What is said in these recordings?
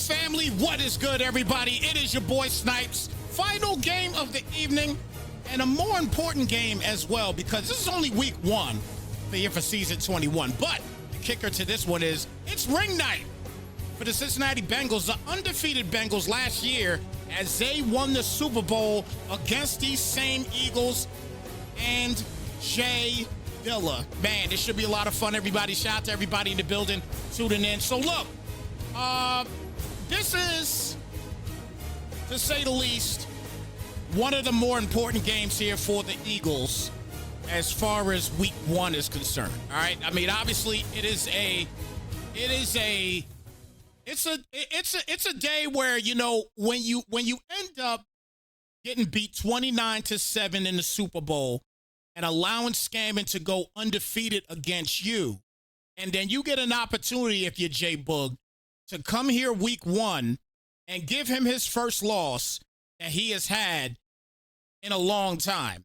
family? What is good, everybody? It is your boy Snypz. Final game of the evening, and a more important game as well, because this is only week one here for season 21. But the kicker to this one is it's ring night for the Cincinnati Bengals, the undefeated Bengals last year, as they won the Super Bowl against these same Eagles and Jay Dilla. Man, this should be a lot of fun, everybody. Shout out to everybody in the building tuning in. So look, this is, to say the least, one of the more important games here for the Eagles as far as week one is concerned. All right. I mean, obviously it's a day where, you know, when you end up getting beat 29-7 in the Super Bowl and allowing Scammon to go undefeated against you, and then you get an opportunity, if you're Jay Boog, to come here week one and give him his first loss that he has had in a long time.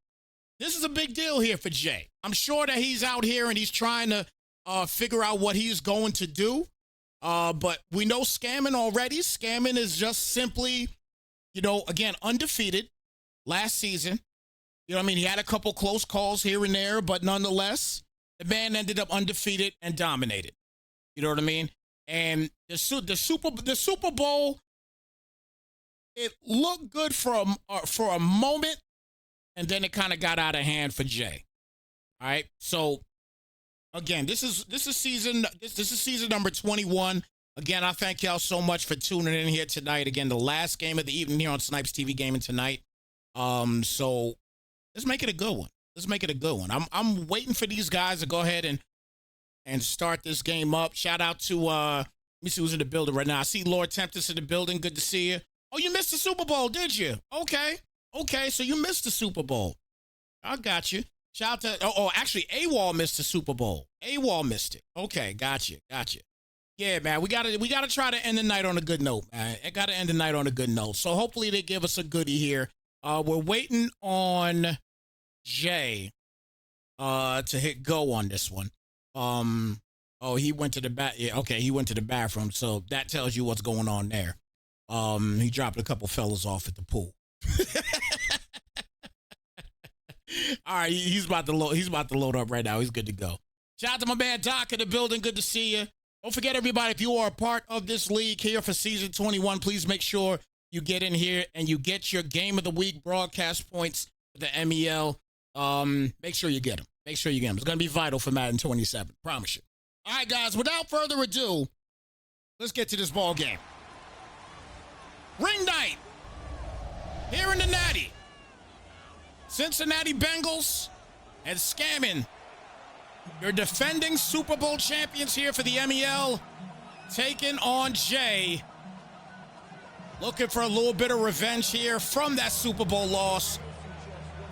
This is a big deal here for Jay. I'm sure that he's out here and he's trying to figure out what he's going to do. But we know Scammon already. Scammon is just simply, you know, again, undefeated last season. You know what I mean? He had a couple close calls here and there, but nonetheless, the man ended up undefeated and dominated. You know what I mean? And the Super Bowl, it looked good for a moment, and then it kind of got out of hand for Jay. All right, so again, this is season number 21. Again, I thank y'all so much for tuning in here tonight. Again, the last game of the evening here on Snypz TV Gaming tonight. So let's make it a good one. Let's make it a good one. I'm waiting for these guys to go ahead and start this game up. Shout out to let me see who's in the building right now. I see Lord Tempest in the building. Good to see you. Oh, you missed the Super Bowl, did you? Okay, so you missed the Super Bowl. I got you. Shout out to actually AWOL missed the Super Bowl. AWOL missed it. Okay, gotcha. Yeah, man, we gotta try to end the night on a good note, man. I gotta end the night on a good note. So hopefully they give us a goodie here. We're waiting on Jay to hit go on this one. He went to the he went to the bathroom, so that tells you what's going on there. He dropped a couple fellas off at the pool. All right, he's about to load up right now. He's good to go. Shout out to my man Doc in the building. Good to see you. Don't forget, everybody, if you are a part of this league here for season 21, please make sure you get in here and you get your game of the week broadcast points for the MEL. Make sure you get them. It's going to be vital for Madden 27. Promise you. All right, guys, without further ado, let's get to this ball game. Ring night here in the Natty. Cincinnati Bengals and Scammon, your defending Super Bowl champions here for the MEL, taking on Jay. Looking for a little bit of revenge here from that Super Bowl loss.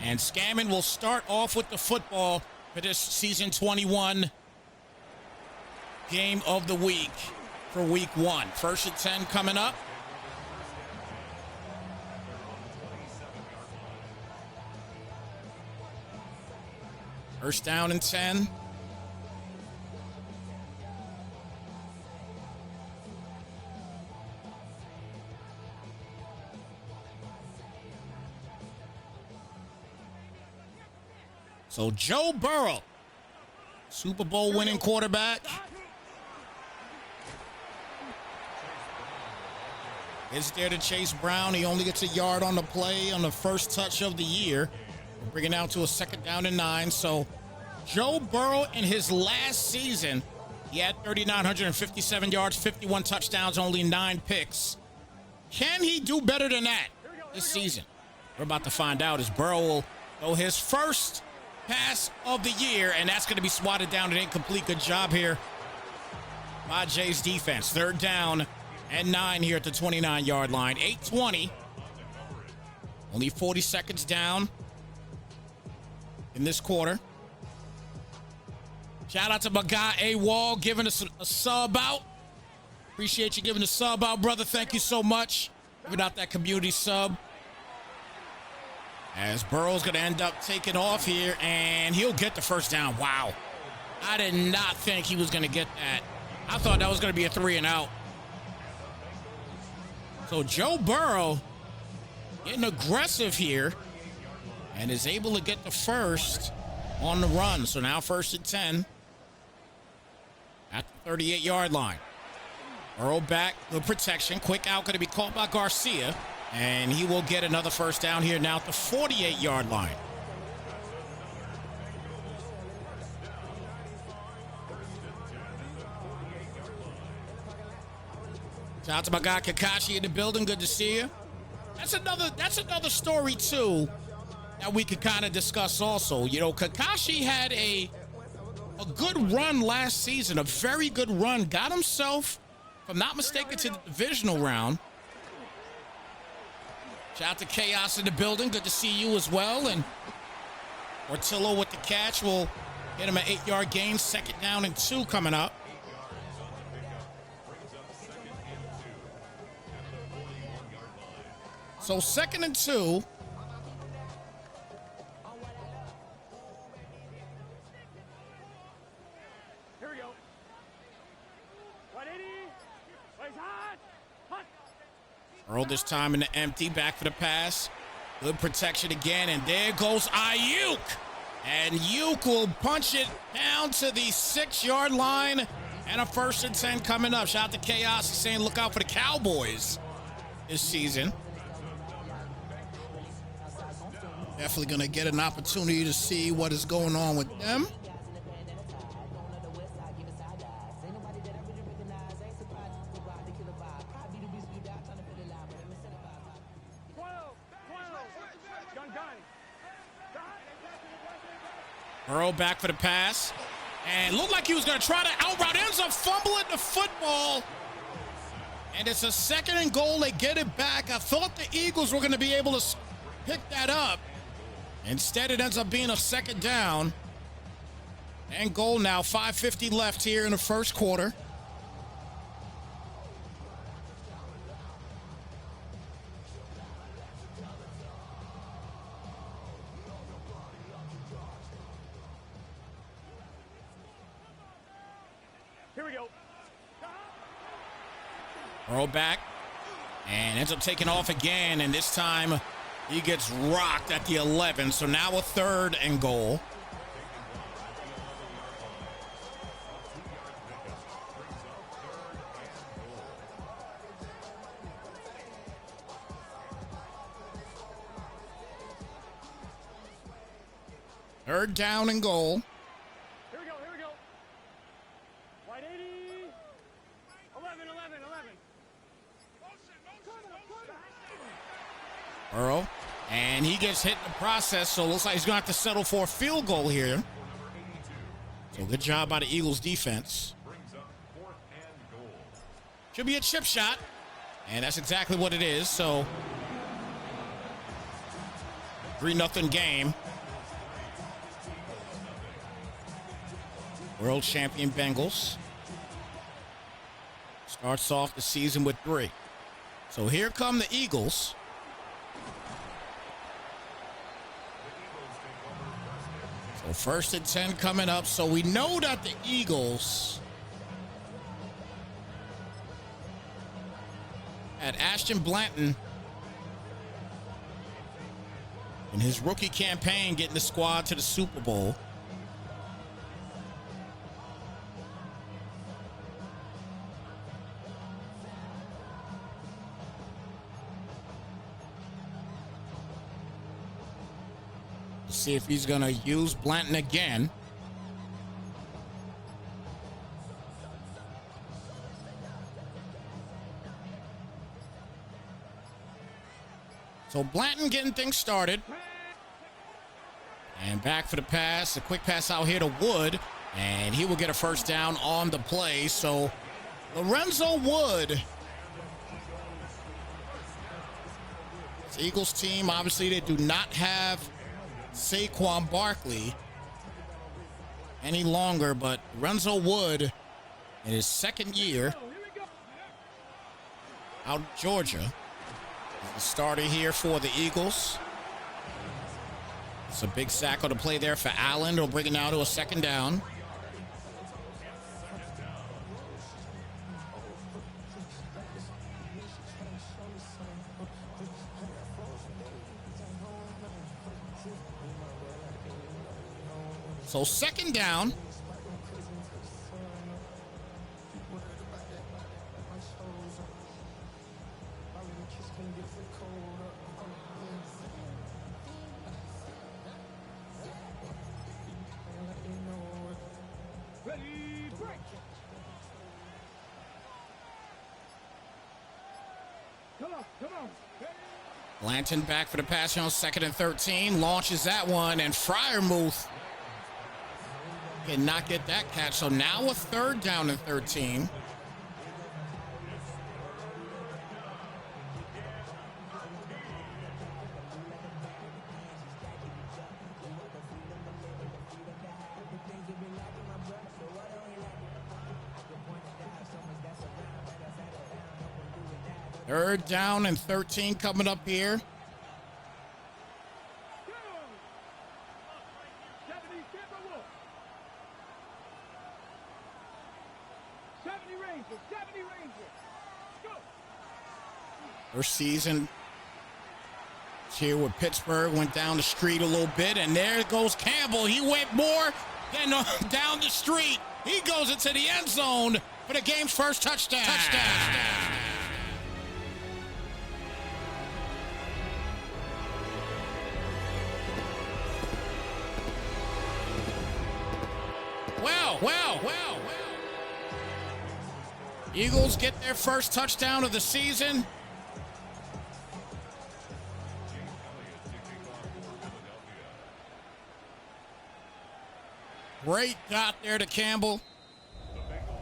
And Scammon will start off with the football for this season 21 game of the week for week one. 1st and 10 coming up. First down and 10. So Joe Burrow, Super Bowl winning quarterback, is there to Chase Brown. He only gets a yard on the play on the first touch of the year. We're bringing down to a 2nd down and 9. So Joe Burrow in his last season, he had 3,957 yards, 51 touchdowns, only 9 picks. Can he do better than that this season? We're about to find out as Burrow will go his first pass of the year, and that's going to be swatted down. An incomplete. Good job here by Jay's defense. 3rd down and 9 here at the 29-yard line. 8:20. Only 40 seconds down in this quarter. Shout out to my guy AWOL giving us a sub out. Appreciate you giving the sub out, brother. Thank you so much. Giving out that community sub. As Burrow's going to end up taking off here, and he'll get the first down. Wow. I did not think he was going to get that. I thought that was going to be a 3 and out. So Joe Burrow getting aggressive here and is able to get the first on the run. So now 1st and 10 at the 38-yard line. Burrow back, good protection. Quick out, going to be caught by Garcia. And he will get another first down here now at the 48-yard line. Shout out to my guy Kakashi in the building. Good to see you. That's another story too that we could kind of discuss also. You know, Kakashi had a good run last season, a very good run. Got himself, if I'm not mistaken, to the divisional round. Shout out to Chaos in the building. Good to see you as well. And Ortillo with the catch will get him an 8-yard gain. 2nd down and 2 coming up. So 2nd and 2. Here we go. 180. Plays hot. Hot. Earl this time in the empty. Back for the pass. Good protection again. And there goes Ayuk. And Ayuk will punch it down to the 6-yard line. And a 1st and 10 coming up. Shout out to Chaos. He's saying look out for the Cowboys this season. Definitely going to get an opportunity to see what is going on with them. Burrow back for the pass. And looked like he was going to try to outroute. Ends up fumbling the football. And it's a 2nd and goal. They get it back. I thought the Eagles were going to be able to pick that up. Instead, it ends up being a 2nd down and goal now. 5:50 left here in the 1st quarter. Here we go. Burrow back and ends up taking off again. And this time he gets rocked at the 11. So now a 3rd and goal. Third down and goal. Here we go. Here we go. 180. 11. Burrow. And he gets hit in the process, so it looks like he's going to have to settle for a field goal here. So good job by the Eagles defense. Should be a chip shot. And that's exactly what it is. So 3-0 game. World champion Bengals. Starts off the season with 3. So here come the Eagles. So 1st and 10 coming up. So we know that the Eagles had Ashton Blanton in his rookie campaign getting the squad to the Super Bowl. See if he's going to use Blanton again. So Blanton getting things started. And back for the pass. A quick pass out here to Wood. And he will get a 1st down on the play. So Lorenzo Wood. This Eagles team, obviously they do not have Saquon Barkley any longer, but Lorenzo Wood in his 2nd year out of Georgia is the starter here for the Eagles. It's a big sack on the play there for Allen. They'll bring it now to a 2nd down. So second down. Ready, break. Come on. Ready. Blanton back for the pass on 2nd and 13. Launches that one, and Freiermuth cannot get that catch. So now a 3rd down and 13. Third down and 13 coming up here. 70 Rangers. Go. First season here with Pittsburgh, went down the street a little bit, and there goes Campbell. He went more than down the street. He goes into the end zone for the game's first touchdown. Well. Eagles get their first touchdown of the season. Great dot there to Campbell.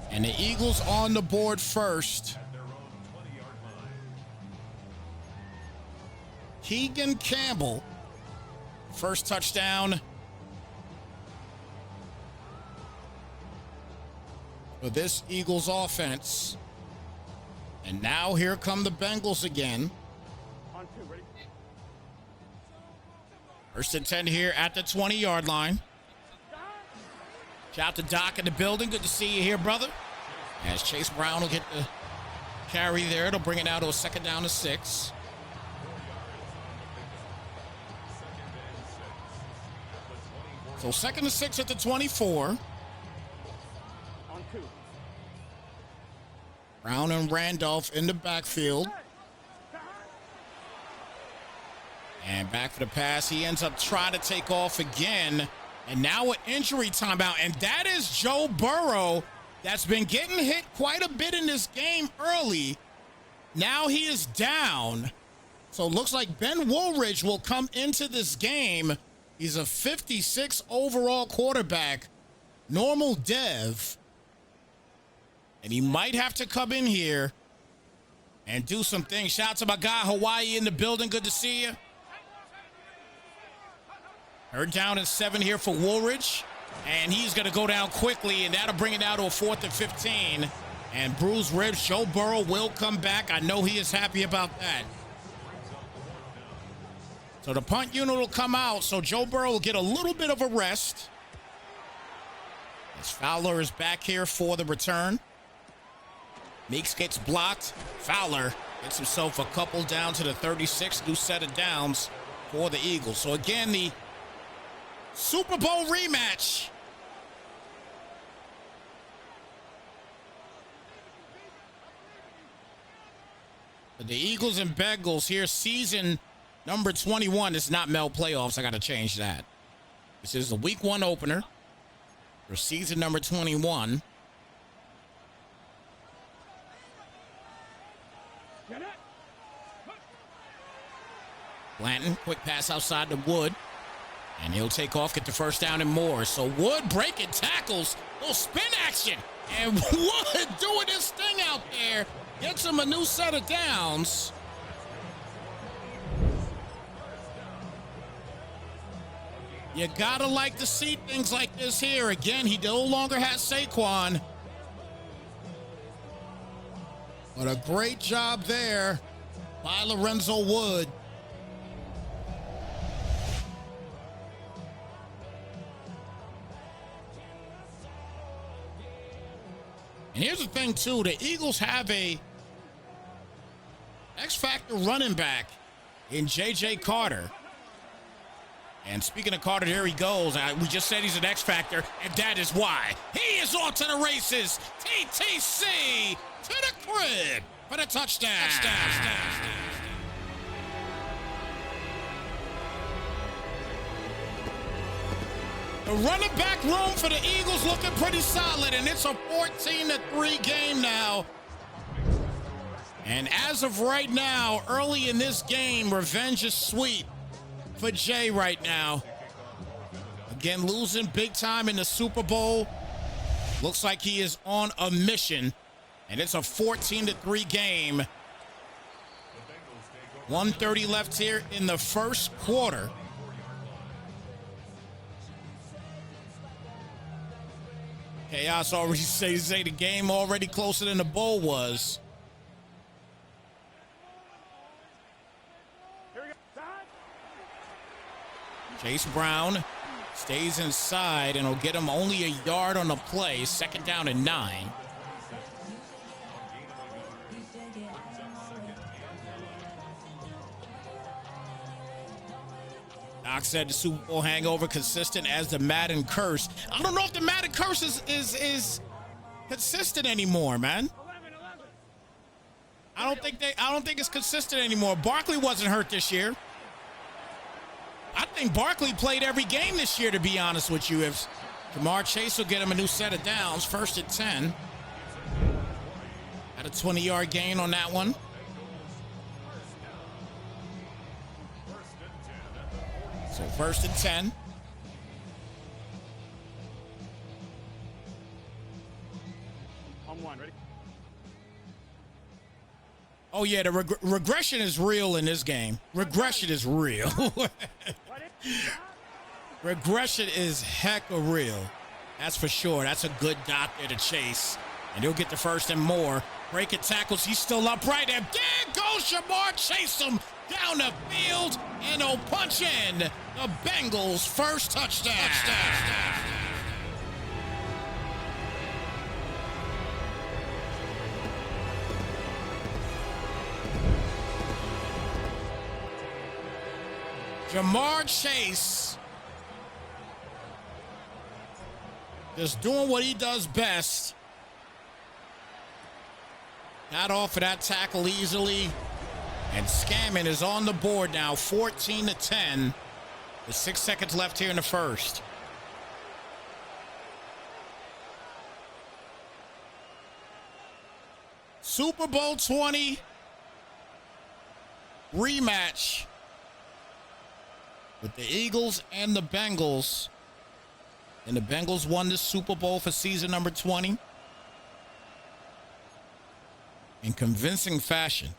And the Eagles on the board first. Keegan Campbell, first touchdown for this Eagles offense. And now here come the Bengals again. On 2, ready? First and 10 here at the 20-yard line. Shout out to Doc in the building. Good to see you here, brother. As Chase Brown will get the carry there. It'll bring it out to a 2nd down and 6. So 2nd and 6 at the 24. On 2. Brown and Randolph in the backfield. And back for the pass. He ends up trying to take off again. And now an injury timeout. And that is Joe Burrow, that's been getting hit quite a bit in this game early. Now he is down. So it looks like Ben Woolridge will come into this game. He's a 56 overall quarterback, normal dev. And he might have to come in here and do some things. Shout out to my guy Hawaii in the building. Good to see you. 3rd down and 7 here for Woolridge. And he's going to go down quickly, and that'll bring it down to a 4th and 15. And bruised ribs, Joe Burrow will come back. I know he is happy about that. So the punt unit will come out, so Joe Burrow will get a little bit of a rest. As Fowler is back here for the return. Meeks gets blocked. Fowler gets himself a couple down to the 36. New set of downs for the Eagles. So again, the Super Bowl rematch. The Eagles and Bengals here, season number 21. This is not Mel playoffs. I got to change that. This is the week 1 opener for season number 21. Blanton, quick pass outside to Wood. And he'll take off, get the first down and more. So Wood breaking tackles, little spin action. And Wood doing his thing out there. Gets him a new set of downs. You gotta like to see things like this here. Again, he no longer has Saquon. But a great job there by Lorenzo Wood. And here's the thing, too. The Eagles have a X-Factor running back in J.J. Carter. And speaking of Carter, here he goes. We just said he's an X Factor, and that is why. He is on to the races. TTC to the crib for the touchdown. The running back room for the Eagles looking pretty solid, and it's a 14-3 game now. And as of right now, early in this game, revenge is sweet for Jay right now. Again, losing big time in the Super Bowl. Looks like he is on a mission, and it's a 14-3 game. 1:30 left here in the first quarter. Chaos already say the game already closer than the bowl was. Chase Brown stays inside and will get him only a yard on the play. 2nd down and 9. Doc said the Super Bowl hangover consistent as the Madden curse. I don't know if the Madden curse is consistent anymore, man. I don't think it's consistent anymore. Barkley wasn't hurt this year. I think Barkley played every game this year, to be honest with you. If Jamar Chase will get him a new set of downs, 1st and 10. Had a 20-yard gain on that one. So 1st and 10. On one, ready? Oh, yeah, the regression is real in this game. Regression is real. Regression is hecka real. That's for sure. That's a good dot there to Chase. And he'll get the 1st and more. Breaking tackles. He's still upright. And there goes Jamar. Chase him down the field. And he'll punch in the Bengals' first touchdown. Jamar Chase just doing what he does best. Got off of that tackle easily. And Scammon is on the board now, 14-10. With 6 seconds left here in the first. Super Bowl 20 rematch with the Eagles and the Bengals. And the Bengals won the Super Bowl for season number 20 in convincing fashion.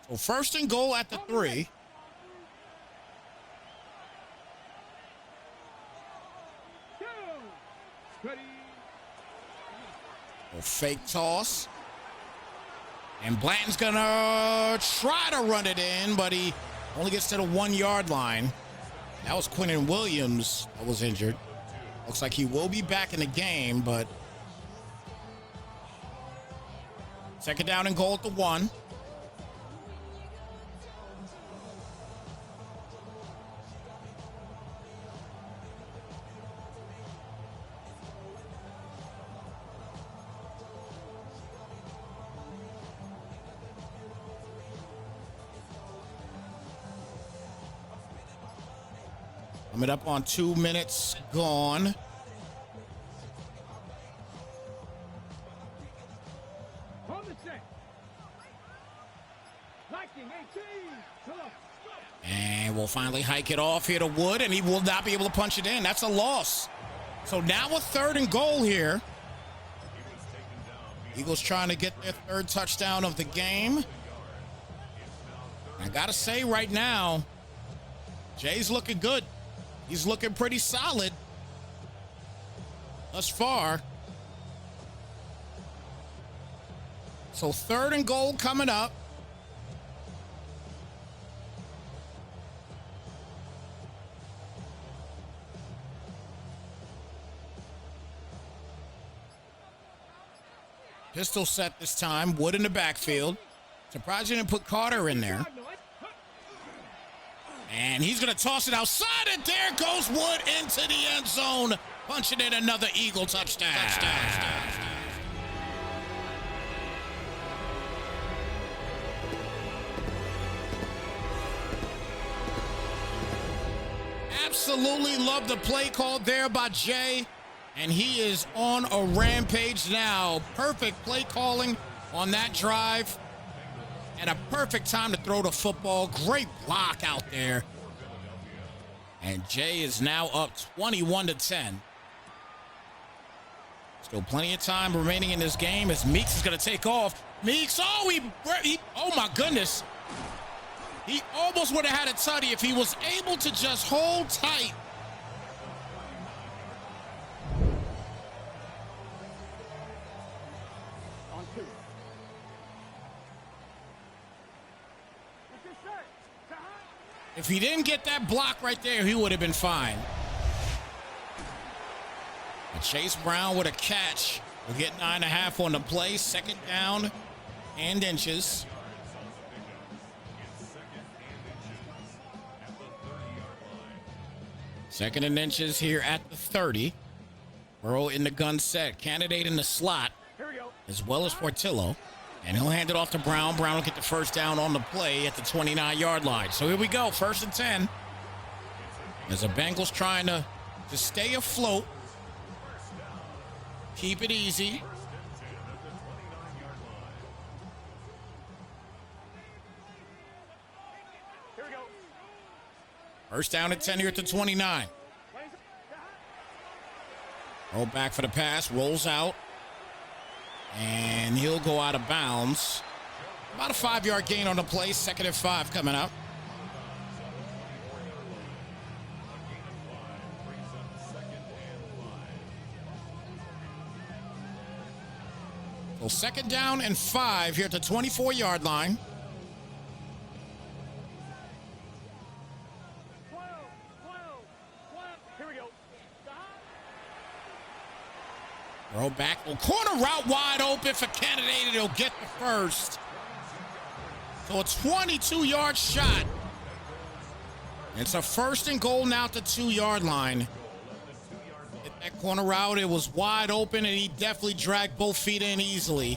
So first and goal at the 3. A fake toss. And Blanton's gonna try to run it in, but he only gets to the 1-yard line. That was Quinnen Williams that was injured. Looks like he will be back in the game, but second down and goal at the 1. Coming up on 2 minutes gone. And we'll finally hike it off here to Wood, and he will not be able to punch it in. That's a loss. So now a third and goal here. Eagles trying to get their 3rd touchdown of the game. I got to say right now, Jay's looking good. He's looking pretty solid thus far. So 3rd and goal coming up. Pistol set this time. Wood in the backfield. Surprised you didn't put Carter in there. And he's going to toss it outside, and there goes Wood into the end zone, punching in another Eagle touchdown. Absolutely love the play called there by Jay, and he is on a rampage now. Perfect play calling on that drive. And a perfect time to throw the football. Great block out there. And Jay is now up 21-10. Still plenty of time remaining in this game as Meeks is going to take off. Meeks, oh my goodness. He almost would have had a tutty if he was able to just hold tight. If he didn't get that block right there, he would have been fine. But Chase Brown with a catch. We'll get 9.5 on the play. Second down and inches. Second and inches here at the 30. Burrow in the gun set. Candidate in the slot, as well as Portillo. And he'll hand it off to Brown. Brown will get the first down on the play at the 29-yard line. So here we go, 1st and 10. As the Bengals trying to stay afloat. Keep it easy. Here we go. First down at 10 here at the 29. Roll back for the pass, rolls out. And he'll go out of bounds. About a 5-yard gain on the play. 2nd and 5 coming up. So 2nd down and 5 here at the 24-yard line. 12. Here we go. Throw back. Oh, corner route wide open for Candidate. He'll get the first. So a 22-yard shot. It's a 1st and goal now at the 2-yard line. Hit that corner route. It was wide open, and he definitely dragged both feet in easily.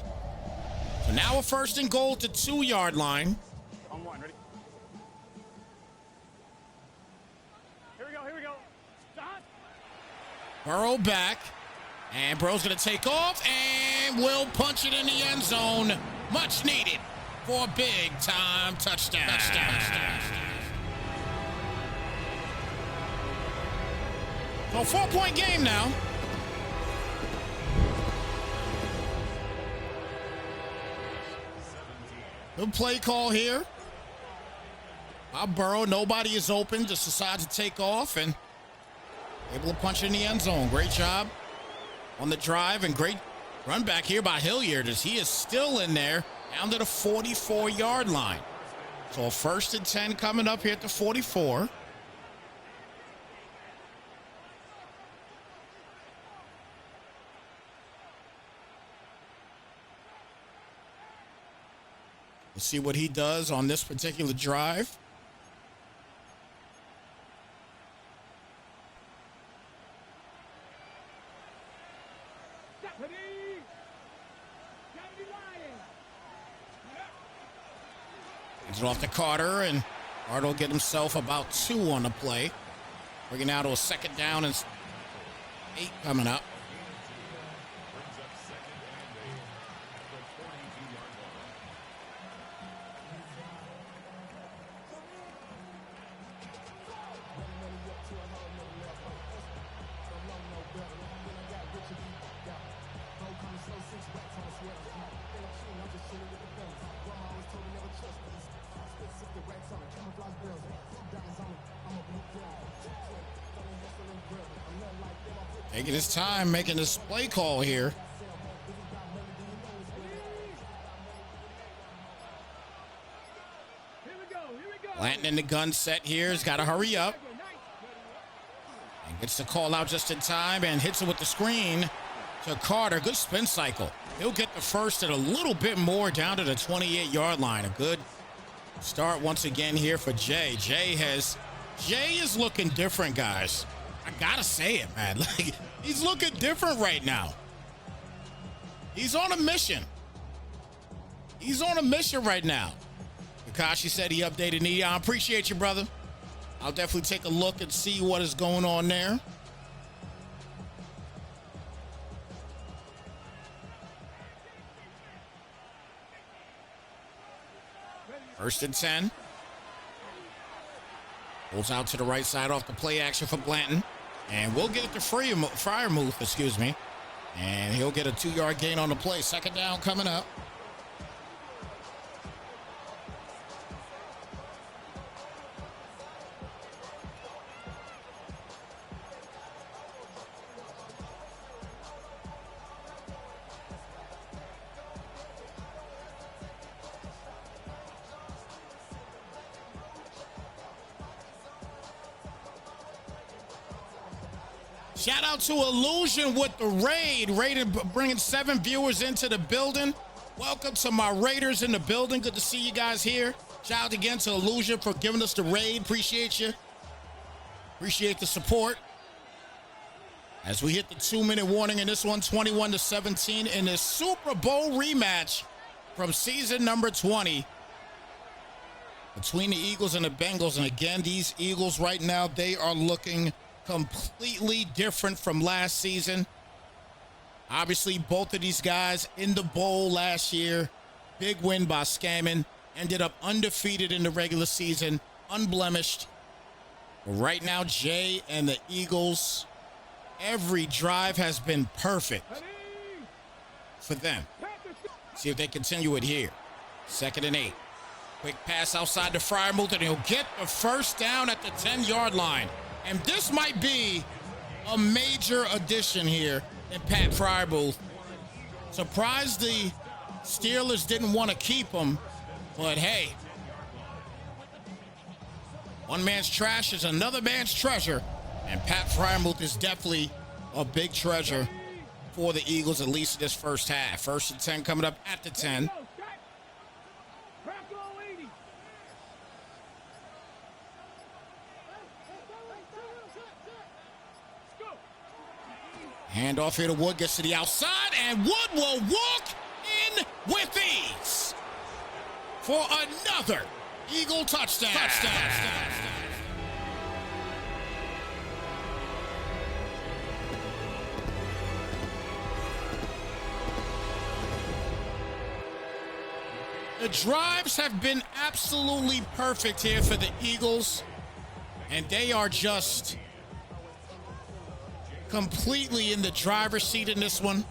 So now a 1st and goal at the 2-yard line. On 1, ready? Here we go. Stop. Burrow back. And Burrow's going to take off and will punch it in the end zone. Much needed for a big-time touchdown. So 4-point game now. Good play call here. Burrow, nobody is open, just decides to take off and able to punch in the end zone. Great job on the drive and great run back here by Hilliard as he is still in there down to the 44-yard line. So a 1st and 10 coming up here at the 44. We'll see what he does on this particular drive. Hands it off to Carter, and Carter will get himself about 2 on the play. Bringing out to a 2nd down and 8 coming up. Taking his time, making this play call here. Blanton in the gun set here. He's got to hurry up. And gets the call out just in time and hits it with the screen to Carter. Good spin cycle. He'll get the first and a little bit more down to the 28-yard line. A good start once again here for Jay. Jay is looking different, guys. I gotta say it, man. Like, he's looking different right now. He's on a mission. He's on a mission right now. Kakashi said he updated me. I appreciate you, brother. I'll definitely take a look and see what is going on there. First and 10. Pulls out to the right side off the play action for Blanton. And we'll get it to Freiermuth, excuse me. And he'll get a 2-yard gain on the play. 2nd down coming up. Shout out to Illusion with the raid. Raided bringing 7 viewers into the building. Welcome to my Raiders in the building. Good to see you guys here. Shout out again to Illusion for giving us the raid. Appreciate you. Appreciate the support. As we hit the 2-minute warning in this one, 21-17 in the Super Bowl rematch from season number 20 between the Eagles and the Bengals. And again, these Eagles right now, they are looking completely different from last season. Obviously, both of these guys in the bowl last year. Big win by Scammon. Ended up undefeated in the regular season, unblemished. But right now, Jay and the Eagles, every drive has been perfect for them. See if they continue it here. 2nd and 8. Quick pass outside to Freiermuth, and he'll get the first down at the 10-yard line. And this might be a major addition here in Pat Freiermuth. Surprised the Steelers didn't want to keep him, but hey, one man's trash is another man's treasure, and Pat Freiermuth is definitely a big treasure for the Eagles, at least in this first half. 1st and 10 coming up at the 10. Handoff here to Wood, gets to the outside, and Wood will walk in with ease for another Eagle touchdown. The drives have been absolutely perfect here for the Eagles, and they are just completely in the driver's seat in this one.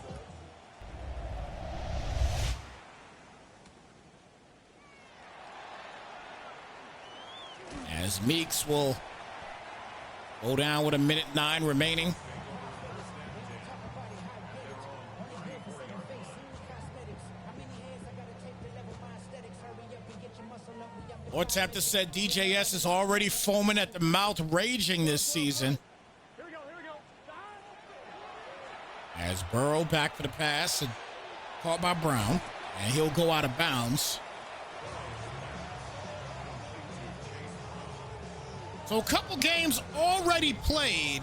as Meeks will go down with 1:09 remaining. Ortapter said DJS is already foaming at the mouth, raging this season. Here we go. As Burrow back for the pass and caught by Brown, and he'll go out of bounds. So a couple games already played.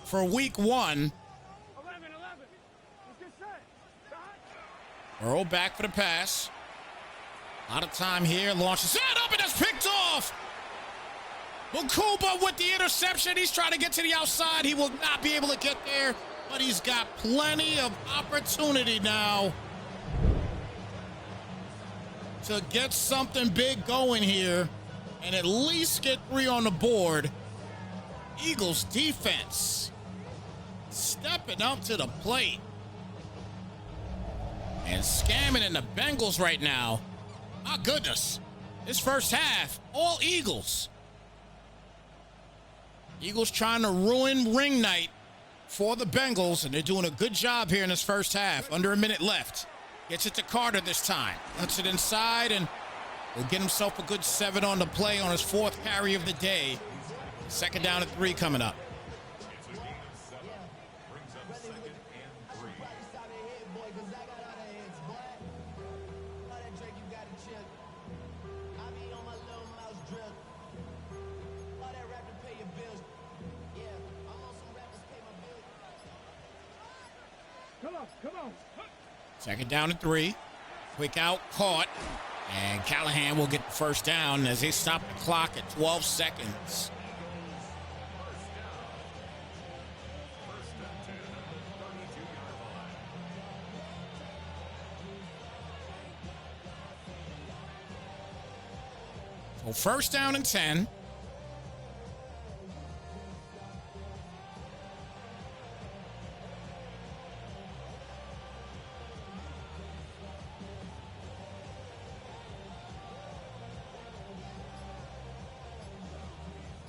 For week 1. 11. Let's get set. Burrow back for the pass. A lot of time here. Launches it up and it's picked off. Mukuba with the interception. He's trying to get to the outside. He will not be able to get there, but he's got plenty of opportunity now to get something big going here and at least get 3 on the board. Eagles defense stepping up to the plate. And scamming in the Bengals right now. My goodness. This first half, all Eagles. Eagles trying to ruin ring night for the Bengals, and they're doing a good job here in this first half. Under a minute left. Gets it to Carter this time. Puts it inside, and will get himself a good 7 on the play on his 4th carry of the day. 2nd down and 3 coming up. Come on. 2nd down and 3. Quick out, caught. And Callahan will get the first down as they stop the clock at 12 seconds. So 1st down and 10.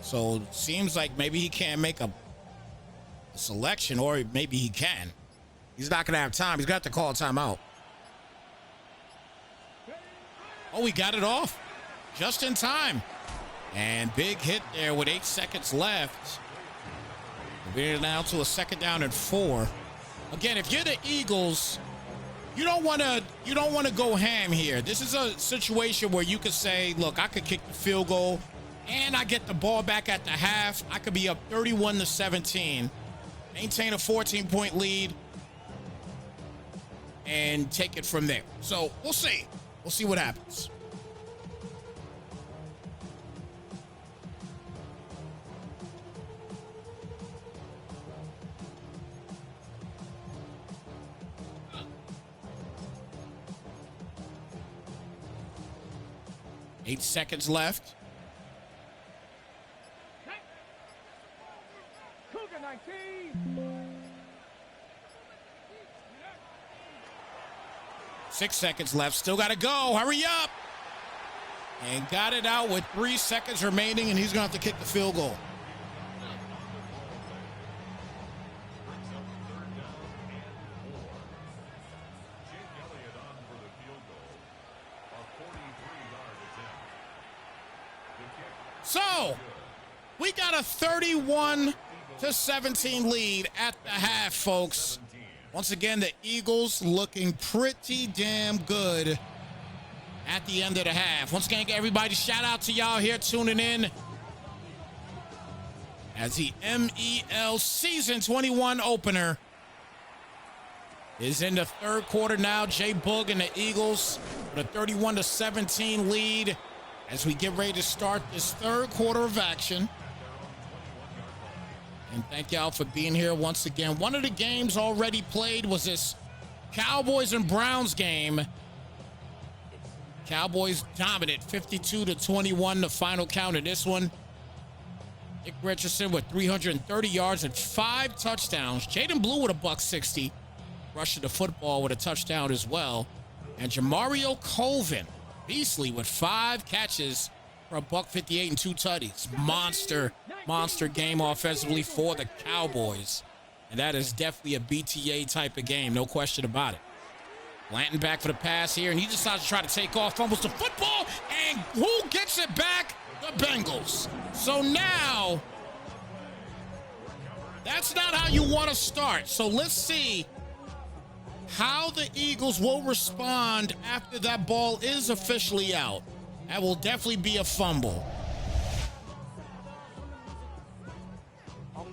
So it seems like maybe he can't make a selection, or maybe he can. He's not going to have time. He's got to call a timeout. Oh, he got it off just in time. And big hit there with 8 seconds left. We're now to a 2nd down and 4. Again, if you're the Eagles, you don't want to go ham here. This is a situation where you could say, look, I could kick the field goal and I get the ball back at the half. I could be up 31-17, maintain a 14-point lead, and take it from there. So we'll see. We'll see what happens. Eight seconds left. Cougar 19. 6 seconds left. Still got to go. Hurry up. And got it out with 3 seconds remaining, and he's going to have to kick the field goal. So, we got a 31-17 lead at the half, folks. Once again, the Eagles looking pretty damn good at the end of the half. Once again, everybody, shout out to y'all here tuning in as the MEL Season 21 opener is in the 3rd quarter now. Jay Boog and the Eagles with a 31-17 lead as we get ready to start this 3rd quarter of action. And thank y'all for being here once again. One of the games already played was this Cowboys and Browns game. Cowboys dominant, 52-21, the final count of this one. Nick Richardson with 330 yards and 5 touchdowns. Jaden Blue with a $160. rushing the football with a touchdown as well. And Jamario Colvin, beastly with 5 catches for a $158 and 2 tutties. Monster game offensively for the Cowboys. And that is definitely a BTA type of game, no question about it. Blanton back for the pass here, and he decides to try to take off, fumbles the football, and who gets it back? The Bengals. So now, that's not how you want to start. So let's see how the Eagles will respond after that ball is officially out. That will definitely be a fumble.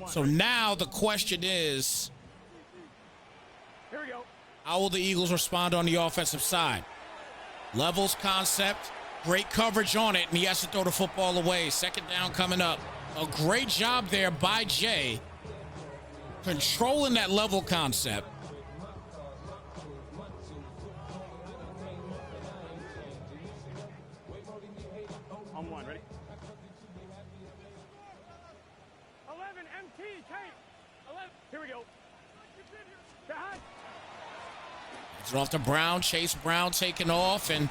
So now the question is, Here we go. how will the Eagles respond on the offensive side? Levels concept, great coverage on it, and he has to throw the football away. Second down coming up. A great job there by Jay, controlling that level concept. On one, ready? 11, MT, tight. 11, here we go. Behind. It's off to Brown. Chase Brown taking off and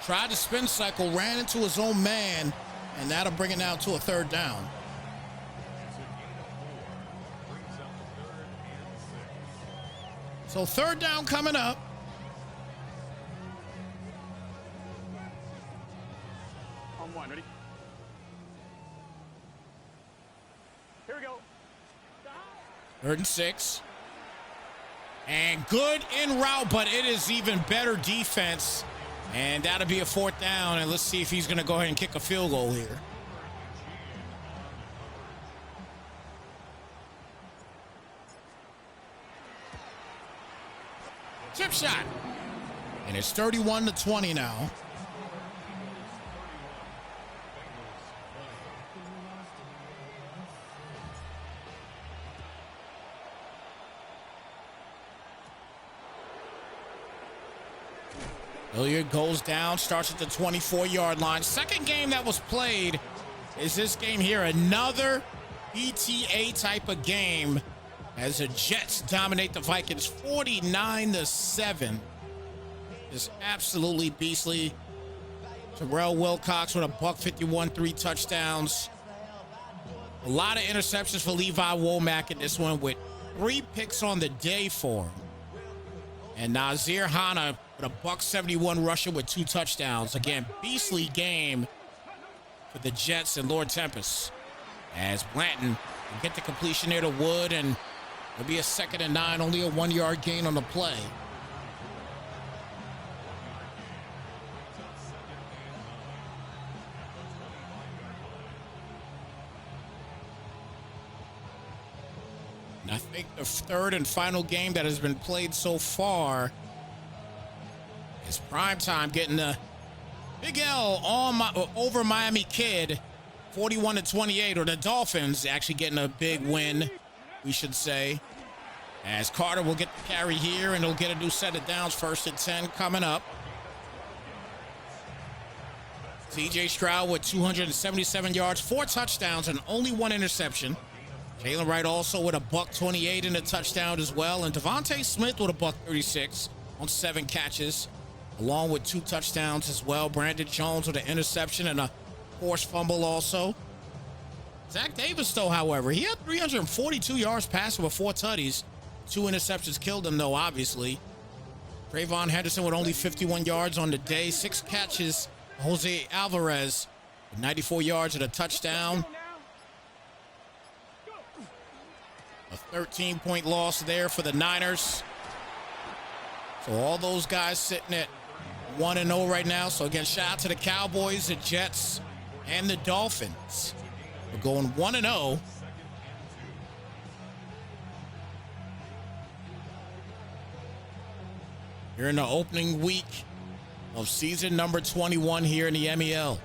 tried to spin cycle, ran into his own man, and that'll bring it now to a 3rd down. So 3rd down coming up. On one, ready? Here we go. 3rd and 6. And good en route, but it is even better defense. And that'll be a 4th down. And let's see if he's going to go ahead and kick a field goal here. Chip shot. And it's 31-20 now. Hilliard goes down, starts at the 24-yard line. Second game that was played is this game here. Another ETA type of game as the Jets dominate the Vikings 49-7. Is absolutely beastly. Terrell Wilcox with a $151, 3 touchdowns. A lot of interceptions for Levi Womack in this one with 3 picks on the day for him. And Nazir Hanna with a $171 rusher with 2 touchdowns. Again, beastly game for the Jets and Lord Tempest. As Blanton will get the completion there to Wood, and it'll be a 2nd and 9, only a 1-yard gain on the play. And I think the 3rd and final game that has been played so far is primetime getting the big L on over Miami Kid, 41-28, or the Dolphins actually getting a big win, we should say. As Carter will get the carry here, and he'll get a new set of downs. 1st and 10 coming up. C.J. Stroud with 277 yards, 4 touchdowns, and only 1 interception. Jalen Wright also with a $128 and a touchdown as well. And Devontae Smith with a $136 on 7 catches, along with 2 touchdowns as well. Brandon Jones with an interception and a forced fumble also. Zach Davis, though, however, he had 342 yards passing with 4 tutties. 2 interceptions killed him, though, obviously. Trayvon Henderson with only 51 yards on the day. 6 catches. Jose Alvarez with 94 yards and a touchdown. A 13-point loss there for the Niners. So all those guys sitting at 1-0 right now. So again, shout out to the Cowboys, the Jets, and the Dolphins. We're going 1-0. Here in the opening week of season number 21 here in the MEL.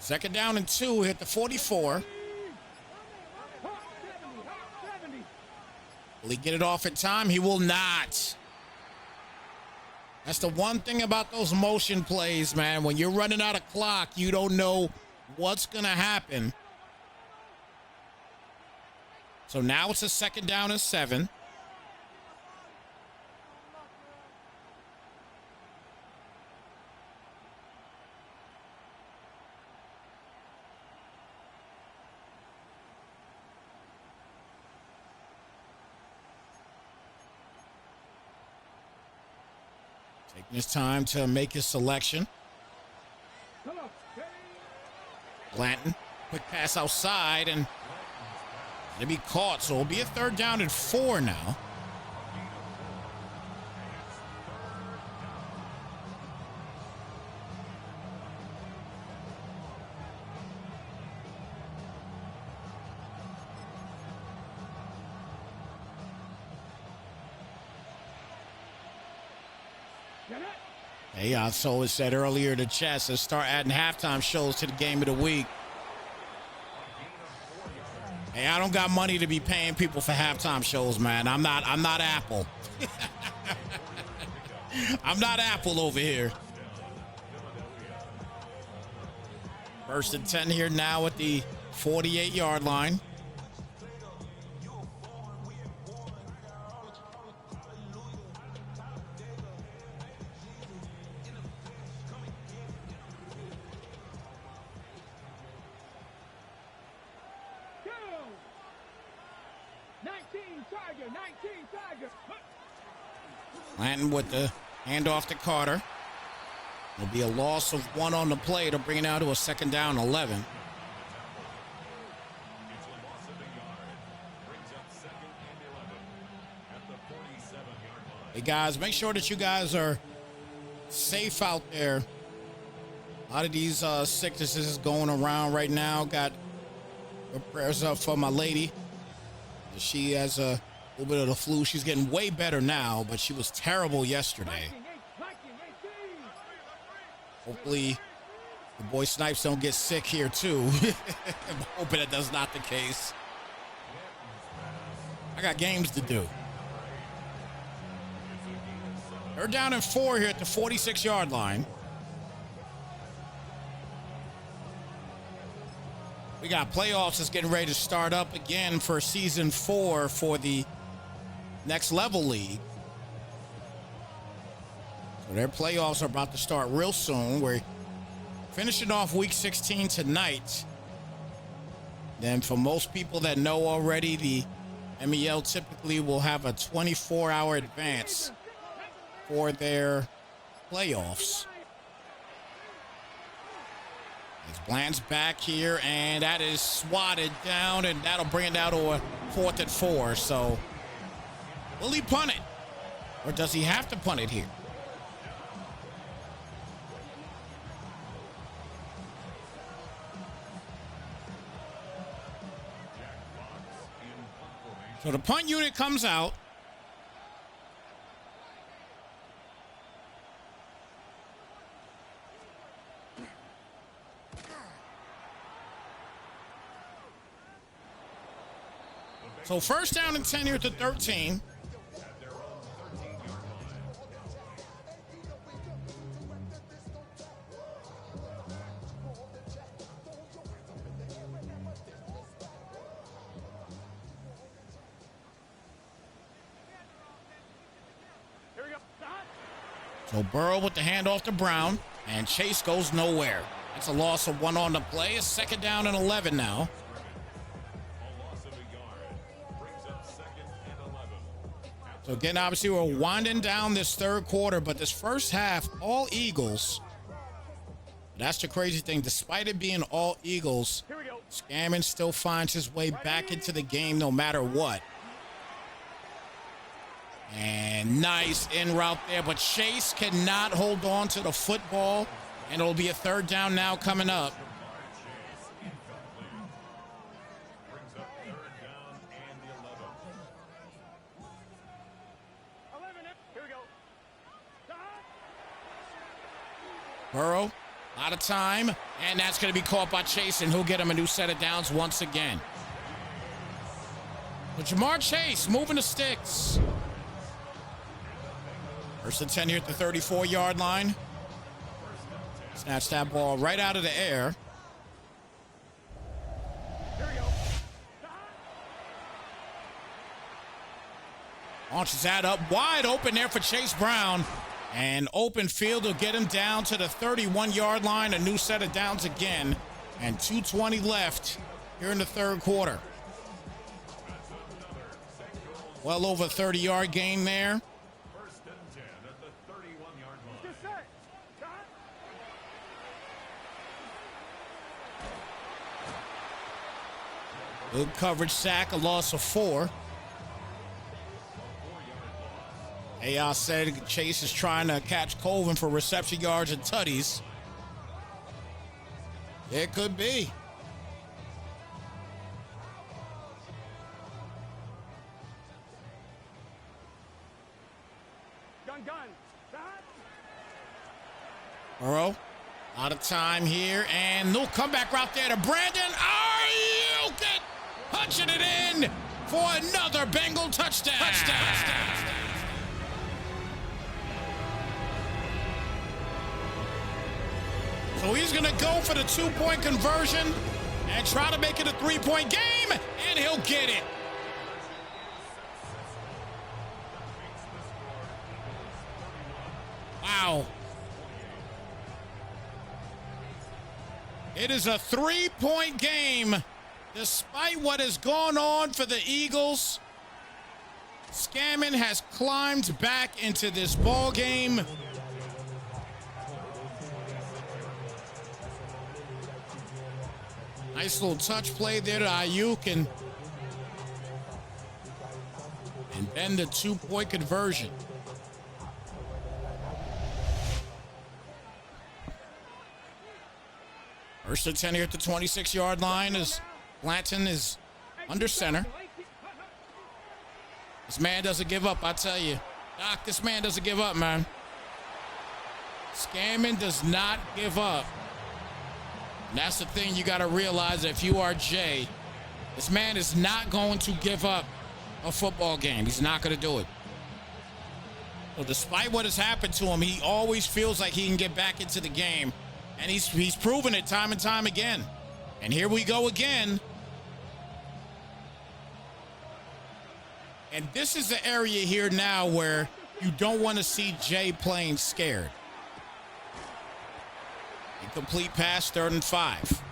Second down and 2, hit the 44. Will he get it off in time? He will not. That's the one thing about those motion plays, man. When you're running out of clock, you don't know what's going to happen. So now it's a 2nd down and 7. Taking his time to make his selection. Blanton, quick pass outside, and to be caught, so it'll be a 3rd down and 4 now. Hey, I saw it said earlier to Chess to start adding halftime shows to the game of the week. Hey, I don't got money to be paying people for halftime shows, man. I'm not Apple. I'm not Apple over here. 1st and 10 here now at the 48-yard line. Blanton with the handoff to Carter. There'll be a loss of 1 on the play to bring it out to a 2nd down 11. Hey guys, make sure that you guys are safe out there. A lot of these sicknesses going around right now. Got your prayers up for my lady. She has a little bit of the flu. She's getting way better now, but she was terrible yesterday. Hopefully the boy Snypz don't get sick here too. I'm hoping that that's not the case. I got games to do. 3rd down and 4 here at the 46-yard line. We got playoffs that's getting ready to start up again for season 4 for the Next Level League. So their playoffs are about to start real soon. We're finishing off week 16 tonight. Then for most people that know already, the MEL typically will have a 24-hour advance for their playoffs. As Bland's back here, and that is swatted down, and that'll bring it down to a 4th and 4. So will he punt it? Or does he have to punt it here? So the punt unit comes out. So 1st down and 10 here at the 13. So Burrow with the handoff to Brown, and Chase goes nowhere. That's a loss of 1 on the play. A 2nd down and 11 now. So again, obviously we're winding down this 3rd quarter, but this first half, all Eagles. That's the crazy thing. Despite it being all Eagles, Scammon still finds his way back into the game no matter what. And nice in route there, but Chase cannot hold on to the football, and it'll be a 3rd down now coming up. Burrow, out of time, and that's going to be caught by Chase, and he'll get him a new set of downs once again. But Jamar Chase moving the sticks. First and 10 here at the 34-yard line. Snatch that ball right out of the air. Here we go. Launches that up wide open there for Chase Brown. And open field will get him down to the 31-yard line. A new set of downs again. And 2:20 left here in the third quarter. Well over a 30-yard gain there. First and 10 at the 31-yard line. Get set. Shot. Good coverage sack, a loss of 4. AI said Chase is trying to catch Colvin for reception yards and tutties. It could be. Gun. Shot. Burrow, out of time here, and no comeback route there to Brandon Ayuk, punching it in for another Bengal touchdown. So he's going to go for the 2-point conversion and try to make it a 3-point game, and he'll get it. Wow. It is a 3-point game. Despite what has gone on for the Eagles, Scammon has climbed back into this ball game. Nice little touch play there to Ayuk, and then the 2-point conversion. First and 10 here at the 26-yard line as Blanton is under center. This man doesn't give up, I tell you. Doc, this man doesn't give up, man. Scammon does not give up. And that's the thing you got to realize if you are Jay. This man is not going to give up a football game. He's not going to do it. So despite what has happened to him, he always feels like he can get back into the game. And he's proven it time and time again. And here we go again. And this is the area here now where you don't want to see Jay playing scared. Incomplete pass, 3rd and 5.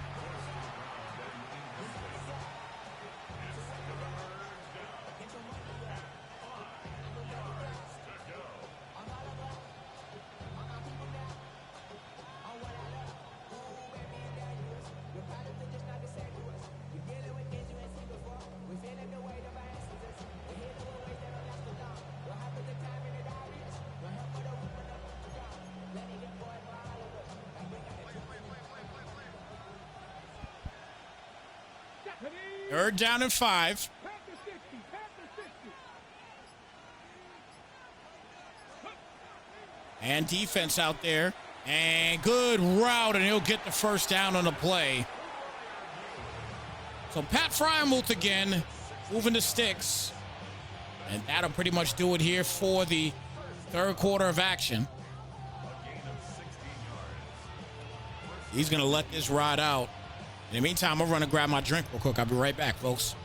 Third down and 5. And defense out there. And good route, and he'll get the first down on the play. So Pat Fryermuth again, moving the sticks. And that'll pretty much do it here for the third quarter of action. He's going to let this ride out. In the meantime, I'll run and grab my drink real quick. I'll be right back, folks.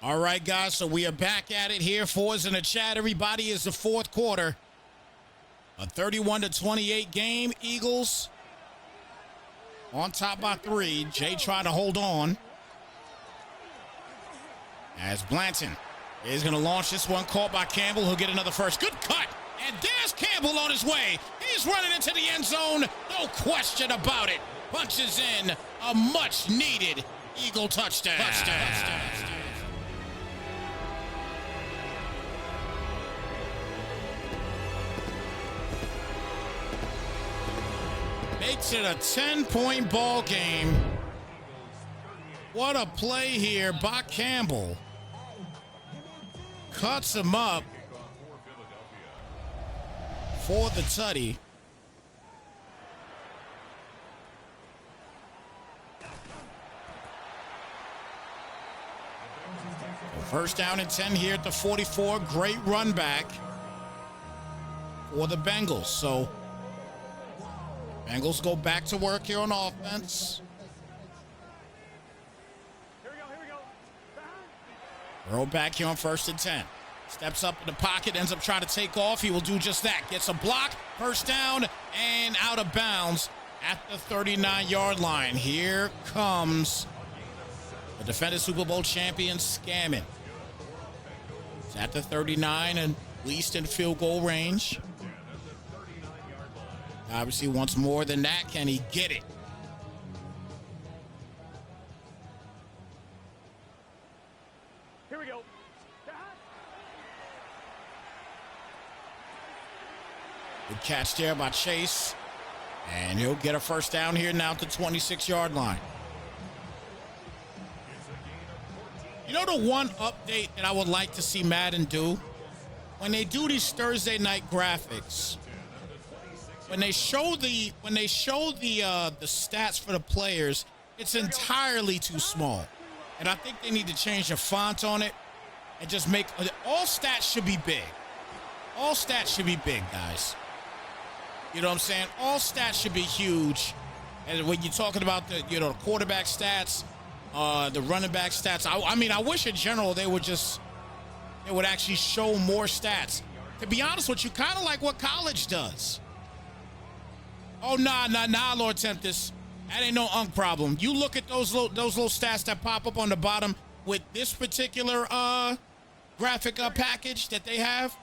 All right, guys, so we are back at it here for us in the chat. Everybody, is the fourth quarter. A 31-28 game. Eagles on top by 3. Jay trying to hold on. As Blanton is going to launch this one, caught by Campbell. He'll get another first. Good cut. And there's Campbell on his way. He's running into the end zone. No question about it. Punches in a much-needed Eagle touchdown. Makes it a 10-point ball game. What a play here by Campbell. Cuts him up for the tutty. First down and 10 here at the 44. Great run back for the Bengals. So Bengals go back to work here on offense. Here we go. Throw back here on first and 10. Steps up in the pocket, ends up trying to take off. He will do just that. Gets a block, first down, and out of bounds at the 39-yard line. Here comes the defending Super Bowl champion, scamming. It's at the 39 and least in field goal range. Obviously wants more than that. Can he get it? Here we go. Good catch there by Chase. And he'll get a first down here now at the 26-yard line. You know the one update that I would like to see Madden do? When they do these Thursday night graphics, when they show the stats for the players, it's entirely too small. And I think they need to change the font on it and just make all stats should be big. All stats should be big, guys. You know what I'm saying? All stats should be huge. And when you're talking about the quarterback stats, the running back stats, I mean, I wish in general they would actually show more stats. To be honest with you, kind of like what college does. Oh, nah, Lord Tempest. That ain't no unk problem. You look at those little stats that pop up on the bottom with this particular graphic package that they have.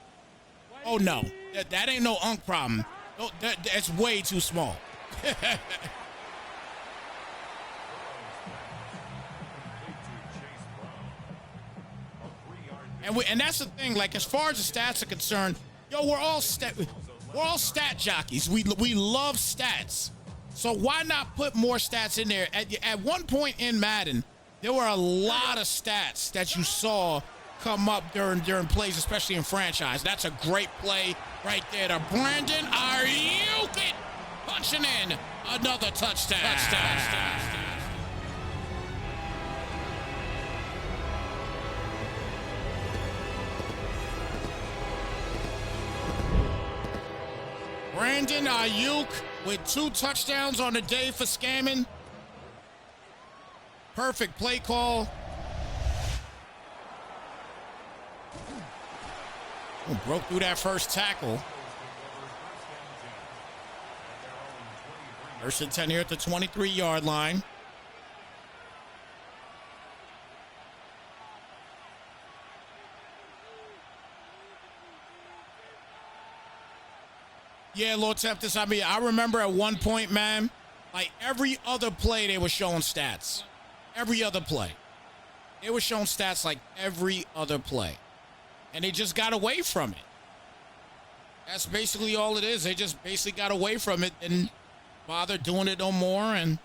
Oh, no. That ain't no unk problem. No, that's way too small. And that's the thing. Like, as far as the stats are concerned, we're all stat jockeys. We love stats. So why not put more stats in there? At one point in Madden, there were a lot of stats that you saw come up during plays, especially in franchise. That's a great play right there to Brandon Ayuk, punching in another touchdown. Brandon Ayuk with 2 touchdowns on the day for scamming. Perfect play call. Oh, broke through that first tackle. First and 10 here at the 23-yard line. Yeah, Lord Tempest, I mean, I remember at one point, man, like every other play they were showing stats. Every other play. They were showing stats like every other play. And they just got away from it. That's basically all it is. They just basically got away from it and bother doing it no more. And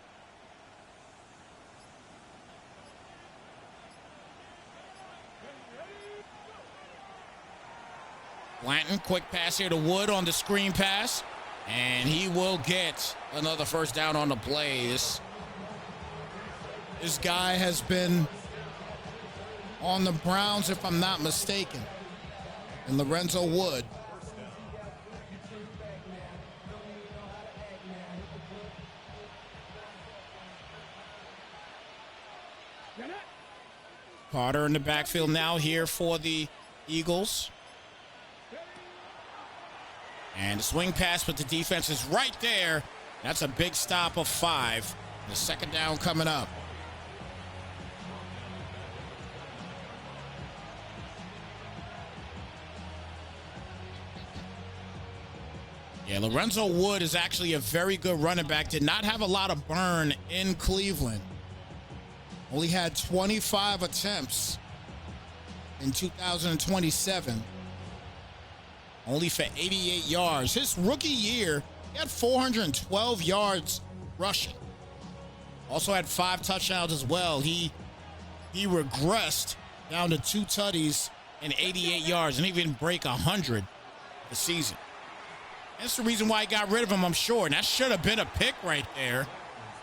Blanton, quick pass here to Wood on the screen pass. And he will get another first down on the play. This guy has been on the Browns, if I'm not mistaken. And Lorenzo Wood. Carter in the backfield now here for the Eagles. And the swing pass, but the defense is right there. That's a big stop of 5. The second down coming up. Yeah, Lorenzo Wood is actually a very good running back. Did not have a lot of burn in Cleveland. Only had 25 attempts in 2027. Only for 88 yards. His rookie year, he had 412 yards rushing. Also had 5 touchdowns as well. He regressed down to 2 tutties and 88 yards, and he didn't break 100 the season. That's the reason why he got rid of him, I'm sure. And that should have been a pick right there.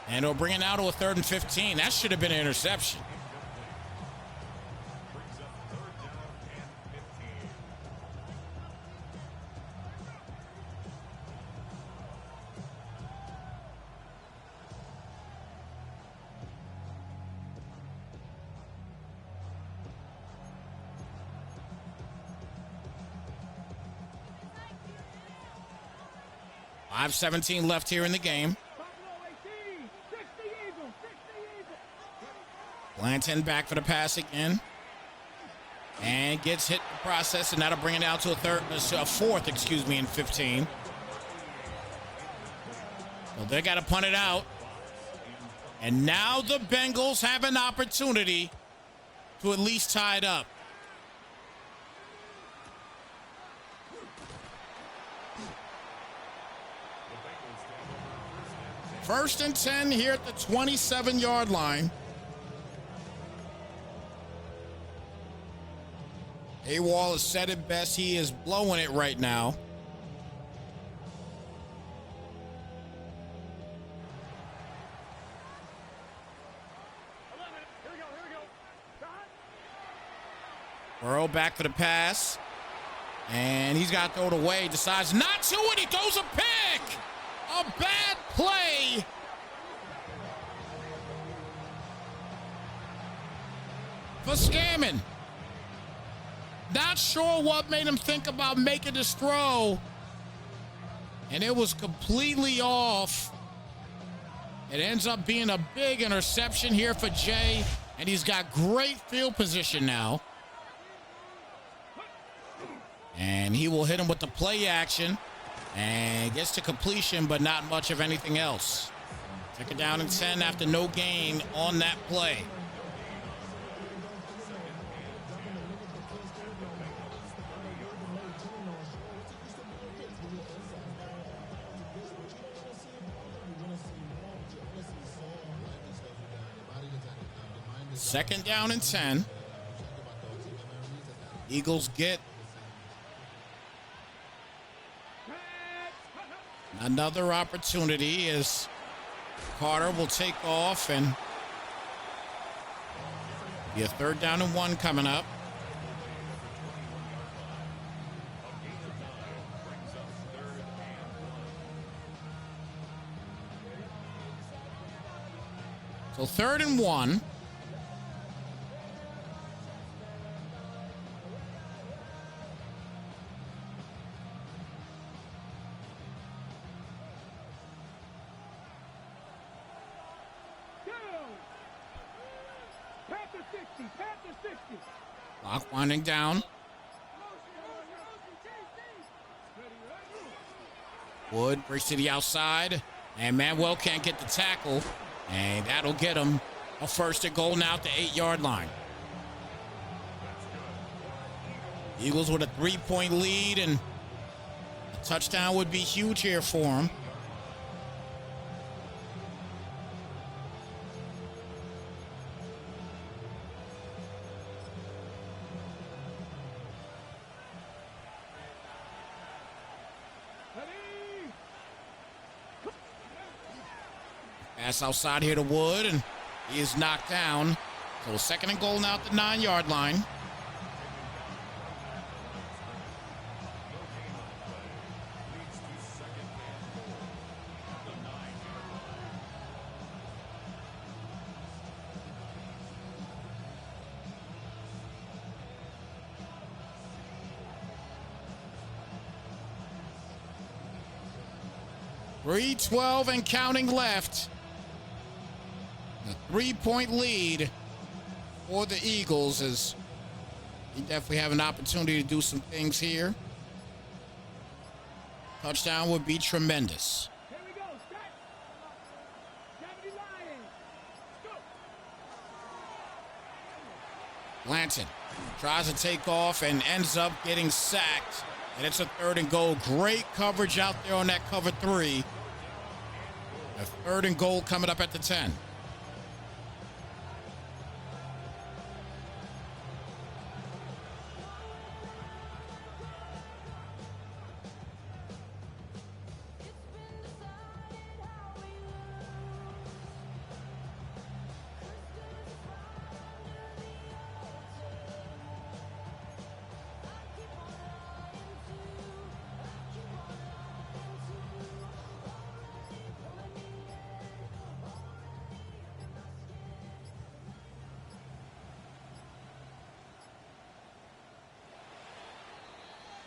And it'll bring it now to a 3rd and 15. That should have been an interception. Brings up 3rd down and 15. Five 17 left here in the game. Blanton back for the pass again. And gets hit in the process, and that'll bring it down to a 4th, and 15. So they got to punt it out. And now the Bengals have an opportunity to at least tie it up. First and 10 here at the 27-yard line. AWOL has said it best. He is blowing it right now. Burrow back for the pass. And he's got to throw it away. Decides not to, and he throws a pick. A bad play. For Scammon. Not sure what made him think about making this throw. And it was completely off. It ends up being a big interception here for Jay. And he's got great field position now. And he will hit him with the play action. And gets to completion, but not much of anything else. Take it down and 10 after no gain on that play. Second down and 10. Eagles get another opportunity as Carter will take off and be a 3rd down and 1 coming up. So 3rd and 1. Clock winding down. Wood breaks to the outside, and Manuel can't get the tackle, and that'll get him a 1st and goal now at the 8-yard line. Eagles with a 3-point lead, and a touchdown would be huge here for them. Pass outside here to Wood, and he is knocked down. So 2nd and goal now at the 9-yard line. .312 and counting left. A 3-point lead for the Eagles as you definitely have an opportunity to do some things here. Touchdown would be tremendous. Here we go. Start. Deputy Lions. Go. Blanton tries to take off and ends up getting sacked. And it's a 3rd and goal. Great coverage out there on that cover 3. A 3rd and goal coming up at the 10.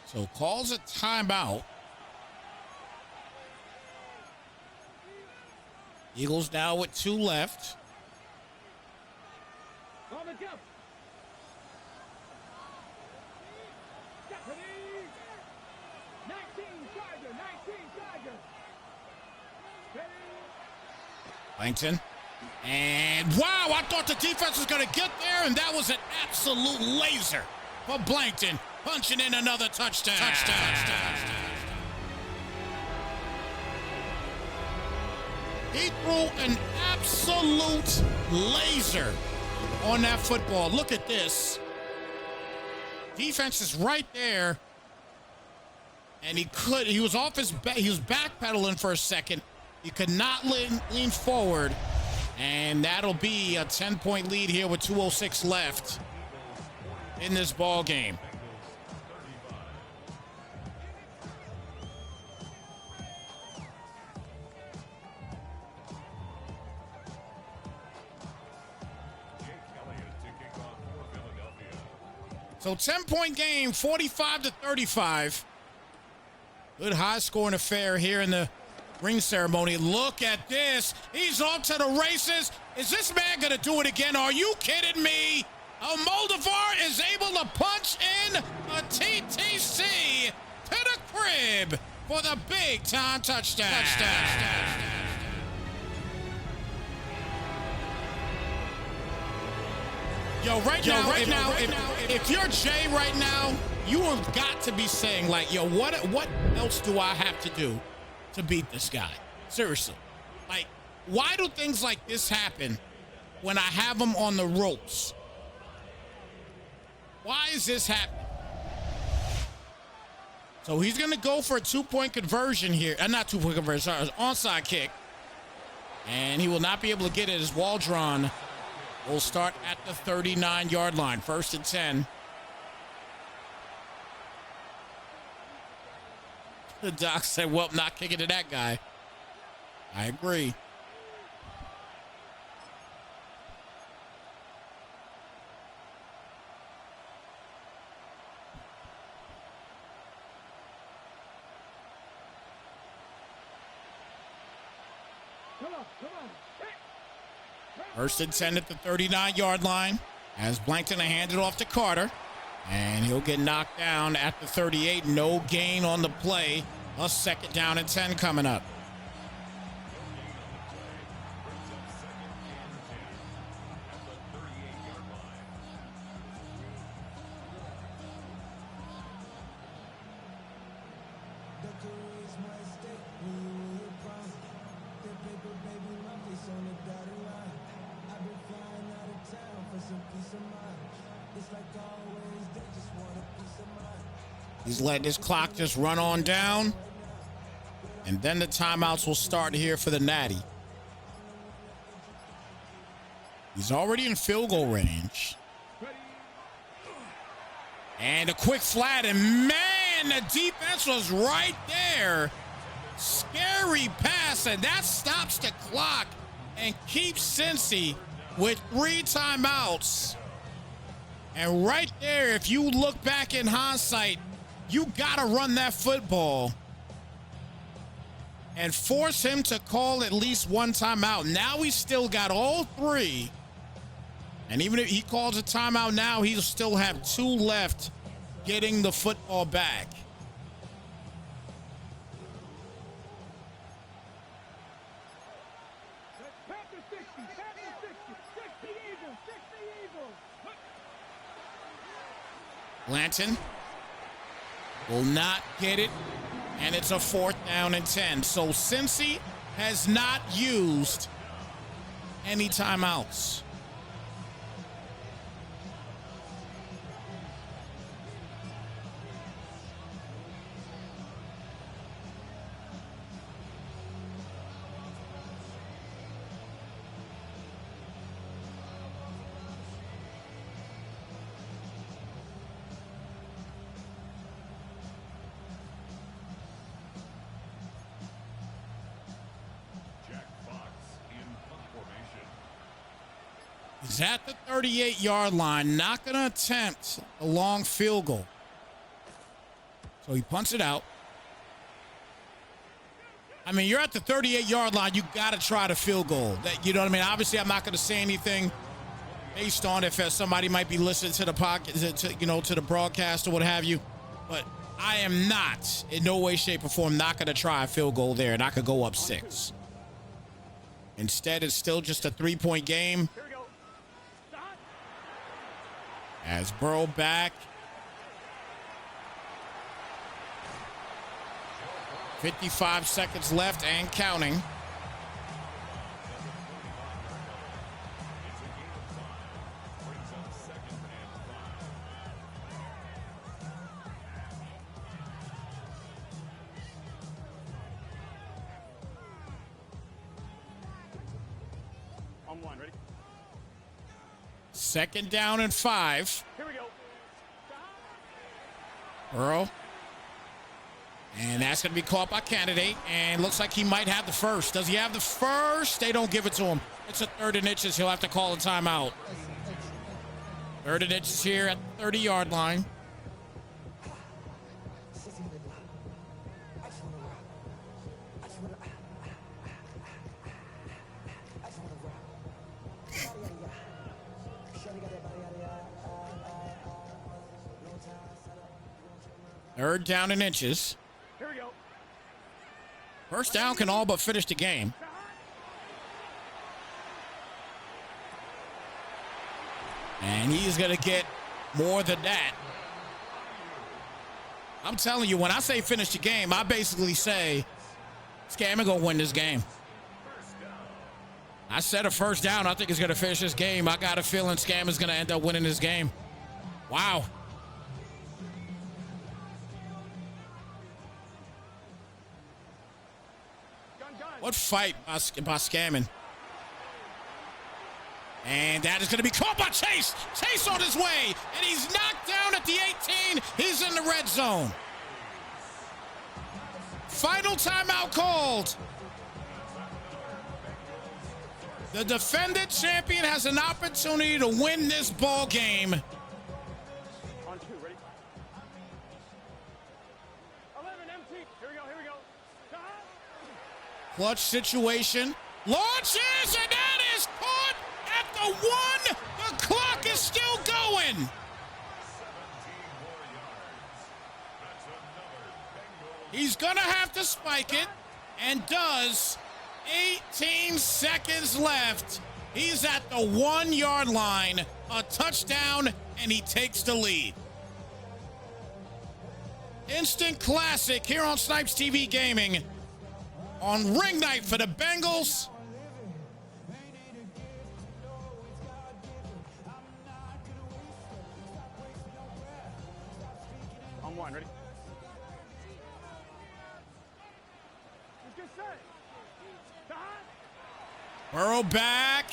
So calls a timeout. Eagles now with 2 left. On the jump. Deputy. 19 Charger. 19 Charger. Ready. Langton. And wow, I thought the defense was going to get there, and that was an absolute laser for Blankton, punching in another touchdown. He threw an absolute laser on that football. Look at this. Defense is right there, and he was off his back. He was backpedaling for a second. He could not lean forward. And that'll be a 10-point lead here with 2:06 left in this ball game. So 10-point game, 45-35. Good high-scoring affair here in the ring ceremony. Look at this. He's on to the races. Is this man going to do it again? Are you kidding me? Moldavar is able to punch in a TTC to the crib for the big-time touchdown. Yo, right now, if you're Jay right now, you have got to be saying, like, yo, what else do I have to do to beat this guy? Seriously. Like, why do things like this happen when I have him on the ropes? Why is this happening? So he's going to go for a 2-point conversion here. Not 2-point conversion, sorry, onside kick. And he will not be able to get it. His wall drawn will start at the 39-yard line. 1st and 10. The doc said, well, not kicking to that guy. I agree. Come on. 1st and 10 at the 39-yard line as Blankton handed off to Carter. And he'll get knocked down at the 38. No gain on the play. A 2nd down and 10 coming up. He's letting his clock just run on down. And then the timeouts will start here for the Natty. He's already in field goal range. And a quick flat, and man, the defense was right there. Scary pass, and that stops the clock and keeps Cincy with 3 timeouts. And right there, if you look back in hindsight, you gotta run that football and force him to call at least 1 timeout. Now he's still got all 3. And even if he calls a timeout now, he'll still have 2 left getting the football back. Blanton will not get it, and it's a 4th down and 10. So Cincy has not used any timeouts. He's at the 38-yard line, not going to attempt a long field goal. So he punts it out. I mean, you're at the 38-yard line. You got to try the field goal. You know what I mean? Obviously, I'm not going to say anything based on if somebody might be listening to the podcast, to the broadcast or what have you. But I am not, in no way, shape, or form, not going to try a field goal there, and I could go up 6. Instead, it's still just a 3-point game. As Burrow back. 55 seconds left and counting. On one, ready? 2nd down and 5. Here we go. Burrow. And that's going to be caught by Candidate. And looks like he might have the first. Does he have the first? They don't give it to him. It's a 3rd and inches. He'll have to call a timeout. 3rd and inches here at the 30-yard line. Third down and inches. Here we go. First down can all but finish the game. And he's going to get more than that. I'm telling you, when I say finish the game, I basically say Scammer going to win this game. I said a first down. I think he's going to finish this game. I got a feeling Scammer's going to end up winning this game. Wow. What fight by Scammon. And that is going to be caught by Chase. Chase on his way. And he's knocked down at the 18. He's in the red zone. Final timeout called. The defending champion has an opportunity to win this ball game. On 2, ready? 11 empty. Here we go, here we go. Clutch situation. Launches, and that is caught at the 1. The clock is still going. He's going to have to spike it, and does. 18 seconds left. He's at the 1-yard line. A touchdown, and he takes the lead. Instant classic here on Snypz TV Gaming. On ring night for the Bengals. On 1, ready? Let's get set. Burrow back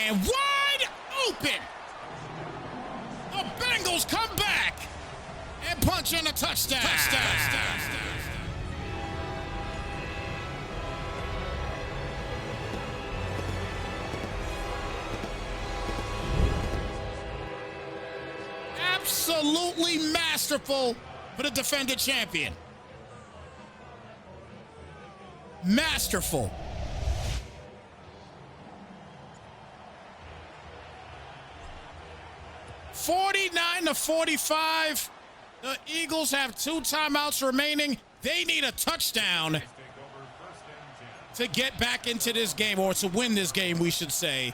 and wide open. The Bengals come back and punch in a touchdown. Absolutely masterful for the defending champion. Masterful. 49-45. The Eagles have 2 timeouts remaining. They need a touchdown to get back into this game, or to win this game, we should say.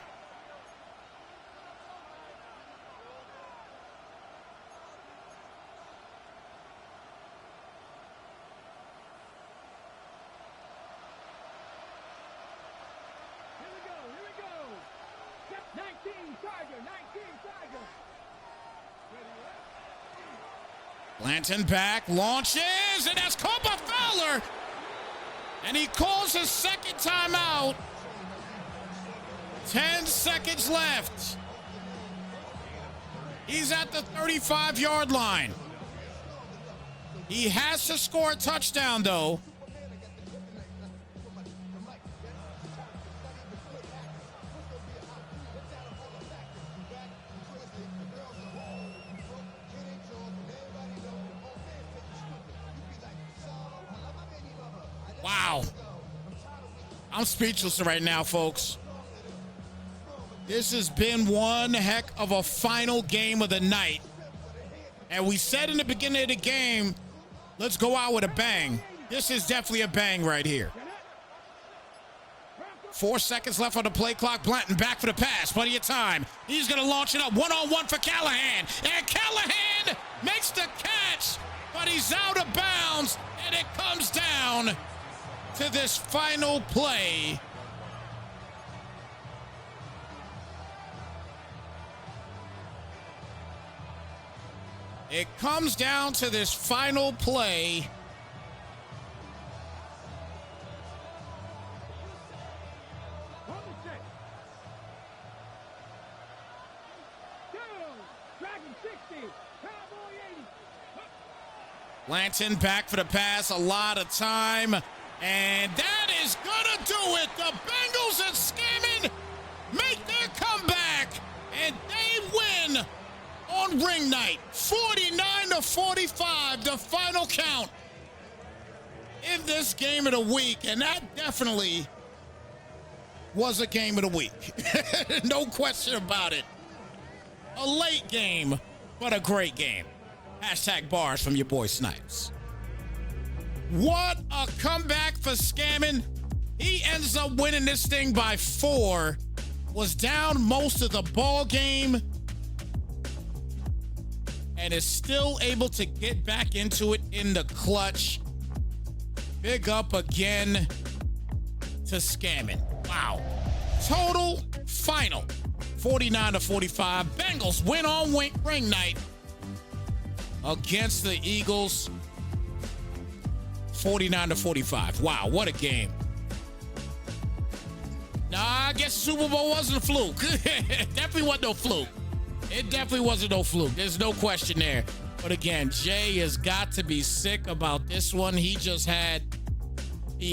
Blanton back, launches, and that's caught by Fowler. And he calls his second timeout. 10 seconds left. He's at the 35-yard line. He has to score a touchdown, though. Wow. I'm speechless right now, folks. This has been one heck of a final game of the night. And we said in the beginning of the game, let's go out with a bang. This is definitely a bang right here. 4 seconds left on the play clock. Blanton back for the pass. Plenty of time. He's going to launch it up one-on-one for Callahan. And Callahan makes the catch, but he's out of bounds. And it comes down to this final play. It comes down to this final play. Blanton back for the pass, a lot of time. And that is gonna do it. The Bengals and Scammon make their comeback, and they win on ring night. 49-45, the final count in this game of the week. And that definitely was a game of the week. No question about it. A late game, but a great game. Hashtag bars from your boy Snypz. What a comeback for Scammon. He ends up winning this thing by 4. Was down most of the ball game. And is still able to get back into it in the clutch. Big up again to Scammon. Wow. Total final 49-45. Bengals win on ring night against the Eagles. 49-45. Wow, what a game. Nah, I guess the Super Bowl wasn't a fluke. Definitely wasn't no fluke. It definitely wasn't no fluke. There's no question there. But again, Jay has got to be sick about this one. He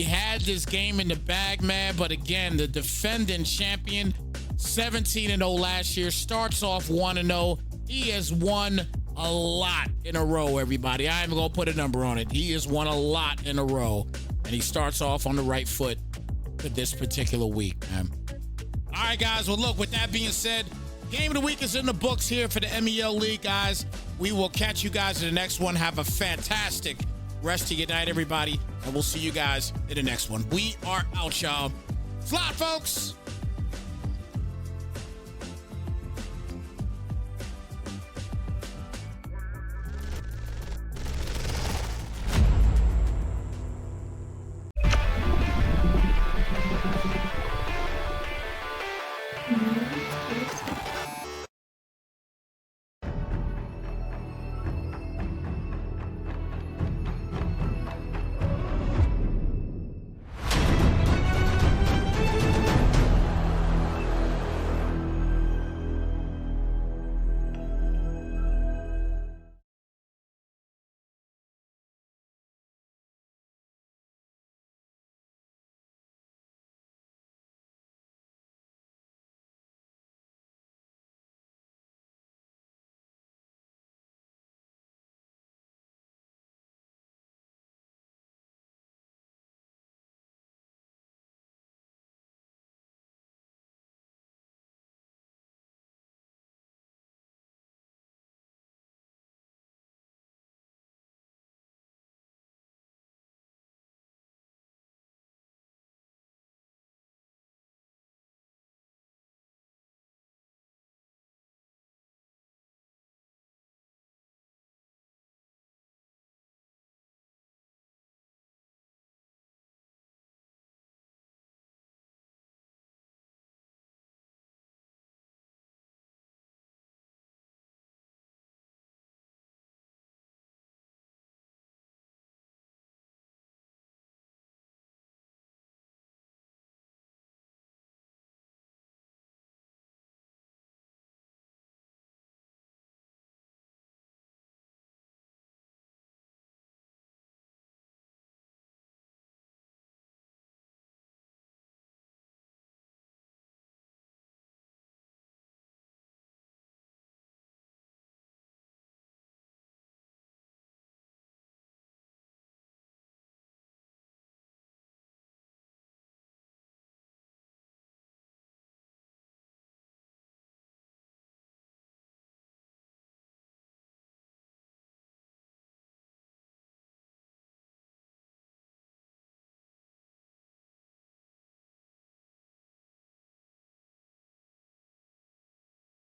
had this game in the bag, man. But again, the defending champion, 17-0 last year, starts off 1-0. He has won a lot in a row, everybody. I ain't gonna put a number on it. He has won a lot in a row. And he starts off on the right foot for this particular week, man. All right, guys. Well, look, with that being said, game of the week is in the books here for the MEL League, guys. We will catch you guys in the next one. Have a fantastic rest of your night, everybody. And we'll see you guys in the next one. We are out, y'all. Fly, folks.